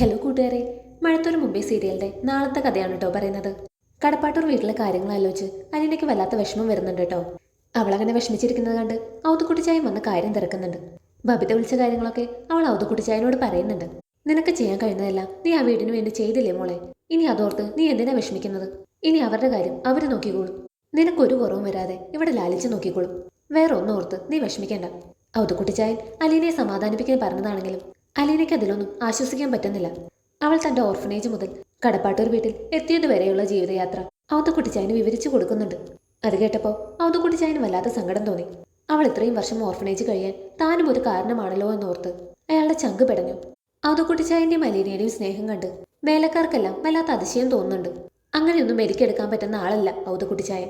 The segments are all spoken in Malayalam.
ഹലോ കൂട്ടുകാരെ, മഴത്തൊരു മുംബൈ സീരിയലിന്റെ നാളത്തെ കഥയാണ് കേട്ടോ പറയുന്നത്. കടപ്പാട്ടൂർ വീട്ടിലെ കാര്യങ്ങൾ ആലോചിച്ച് അലീനയ്ക്ക് വല്ലാത്ത വിഷമം വരുന്നുണ്ട് കേട്ടോ. അവളങ്ങനെ വിഷമിച്ചിരിക്കുന്നത് കണ്ട് ഔതുക്കുട്ടിച്ചായൻ വന്ന കാര്യം തിരക്കുന്നുണ്ട്. ബബിത വിളിച്ച കാര്യങ്ങളൊക്കെ അവൾ ഔതുക്കുട്ടിച്ചായനോട് പറയുന്നുണ്ട്. നിനക്ക് ചെയ്യാൻ കഴിയുന്നതെല്ലാം നീ ആ വീടിന് വേണ്ടി ചെയ്തില്ലേ മോളെ? ഇനി അതോർത്ത് നീ എന്തിനാ വിഷമിക്കുന്നത്? ഇനി അവരുടെ കാര്യം അവര് നോക്കിക്കോളും. നിനക്കൊരു കുറവും വരാതെ ഇവിടെ ലാലിച്ച് നോക്കിക്കോളും. വേറെ ഒന്നും ഓർത്ത് നീ വിഷമിക്കേണ്ട. ഔതുക്കുട്ടിച്ചായൻ അലീനയെ സമാധാനിപ്പിക്കാൻ പറഞ്ഞതാണെങ്കിലും അലീനയ്ക്ക് അതിലൊന്നും ആശ്വസിക്കാൻ പറ്റുന്നില്ല. അവൾ തന്റെ ഓർഫനേജ് മുതൽ കടപ്പാട്ടൂർ വീട്ടിൽ എത്തിയതുവരെയുള്ള ജീവിതയാത്ര ഔതുക്കുട്ടിച്ചായന് വിവരിച്ചു കൊടുക്കുന്നുണ്ട്. അത് കേട്ടപ്പോൾ ഔതുക്കുട്ടിച്ചായന് വല്ലാത്ത സങ്കടം തോന്നി. അവൾ ഇത്രയും വർഷം ഓർഫനേജ് കഴിയാൻ താനും ഒരു കാരണമാണല്ലോ എന്നോർത്ത് അയാളുടെ ചങ്ക് പെടഞ്ഞു. ഔതുക്കുട്ടിച്ചായന്റെയും അലീനയുടെയും സ്നേഹം കണ്ട് വേലക്കാർക്കെല്ലാം വല്ലാത്ത അതിശയം തോന്നുന്നുണ്ട്. അങ്ങനെയൊന്നും മെരുക്കെടുക്കാൻ പറ്റുന്ന ആളല്ല ഔതുക്കുട്ടിച്ചായൻ.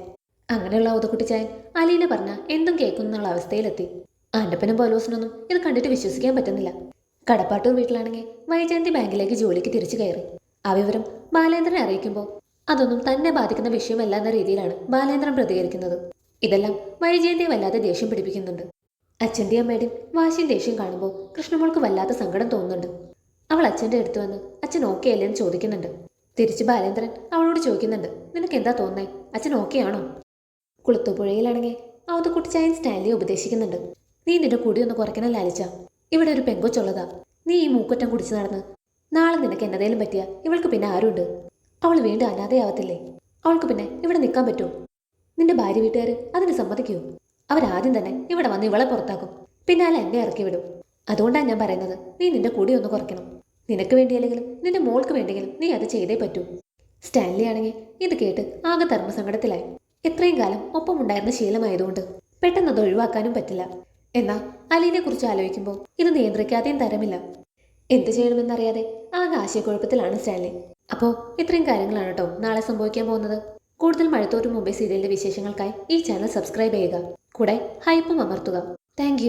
അങ്ങനെയുള്ള ഔതുക്കുട്ടിച്ചായൻ അലീന പറഞ്ഞ എന്തും കേൾക്കുന്നുള്ള അവസ്ഥയിലെത്തി. ആൻ്റപ്പനും പോലോസിനൊന്നും ഇത് കണ്ടിട്ട് വിശ്വസിക്കാൻ പറ്റുന്നില്ല. കടപ്പാട്ടൂർ വീട്ടിലാണെങ്കിൽ വൈജയന്തി ബാങ്കിലേക്ക് ജോലിക്ക് തിരിച്ചു കയറി. ആ വിവരം ബാലേന്ദ്രനെ അറിയിക്കുമ്പോൾ അതൊന്നും തന്നെ ബാധിക്കുന്ന വിഷയമല്ല എന്ന രീതിയിലാണ് ബാലേന്ദ്രൻ പ്രതികരിക്കുന്നത്. ഇതെല്ലാം വൈജയന്തിയെ വല്ലാതെ ദേഷ്യം പിടിപ്പിക്കുന്നുണ്ട്. അച്ഛൻ്റെയും അമ്മയുടെയും വാശിയും ദേഷ്യം കാണുമ്പോൾ കൃഷ്ണമോൾക്ക് വല്ലാത്ത സങ്കടം തോന്നുന്നുണ്ട്. അവൾ അച്ഛൻ്റെ അടുത്ത് വന്ന് അച്ഛൻ ഓക്കെ അല്ലേ എന്ന് ചോദിക്കുന്നുണ്ട്. തിരിച്ച് ബാലേന്ദ്രൻ അവളോട് ചോദിക്കുന്നുണ്ട്, നിനക്ക് എന്താ തോന്നേ? അച്ഛൻ ഓക്കെ ആണോ? കുളത്തുപുഴയിലാണെങ്കിൽ ഔതുക്കുട്ടിച്ചായൻ സ്റ്റാൻലിയെ ഉപദേശിക്കുന്നുണ്ട്. നീ നിന്റെ കുടിയൊന്ന് കുറയ്ക്കണം ലാലിച്ച. ഇവിടെ ഒരു പെങ്കൊച്ചുള്ളതാ. നീ ഈ മൂക്കുറ്റം കുടിച്ചു നടന്ന് നാളെ നിനക്ക് എന്നതേലും പറ്റിയ ഇവൾക്ക് പിന്നെ ആരുണ്ട്? അവൾ വീണ്ടും അനാഥയാവത്തില്ലേ? അവൾക്ക് പിന്നെ ഇവിടെ നിൽക്കാൻ പറ്റുമോ? നിന്റെ ഭാര്യ വീട്ടുകാർ അതിന് സമ്മതിക്കുമോ? അവരാദ്യം തന്നെ ഇവിടെ വന്ന് ഇവളെ പുറത്താക്കും, പിന്നാലെ എന്നെ ഇറക്കി വിടും. അതുകൊണ്ടാണ് ഞാൻ പറയുന്നത്, നീ നിന്റെ കുടി ഒന്ന് കുറയ്ക്കണം. നിനക്ക് വേണ്ടിയല്ലെങ്കിലും നിന്റെ മോൾക്ക് വേണ്ടെങ്കിലും നീ അത് ചെയ്തേ പറ്റൂ. സ്റ്റാൻലി ആണെങ്കിൽ ഇത് കേട്ട് ആകെ ധർമ്മസങ്കടത്തിലായി. എത്രയും കാലം ഒപ്പമുണ്ടായിരുന്ന ശീലമായതുകൊണ്ട് പെട്ടെന്ന് അത് ഒഴിവാക്കാനും പറ്റില്ല. എന്നാൽ അലീനെ കുറിച്ച് ആലോചിക്കുമ്പോൾ ഇത് നിയന്ത്രിക്കാതെയും തരമില്ല. എന്ത് ചെയ്യണമെന്നറിയാതെ ആകെ ആശയക്കുഴപ്പത്തിലാണ് സ്റ്റാൻലി. അപ്പോൾ ഇത്രയും കാര്യങ്ങളാണ് കേട്ടോ നാളെ സംഭവിക്കാൻ പോകുന്നത്. കൂടുതൽ മഴത്തോരും മുംബൈ സീരിയലിന്റെ വിശേഷങ്ങൾക്കായി ഈ ചാനൽ സബ്സ്ക്രൈബ് ചെയ്യുക. കൂടെ ഹൈപ്പും അമർത്തുക. താങ്ക്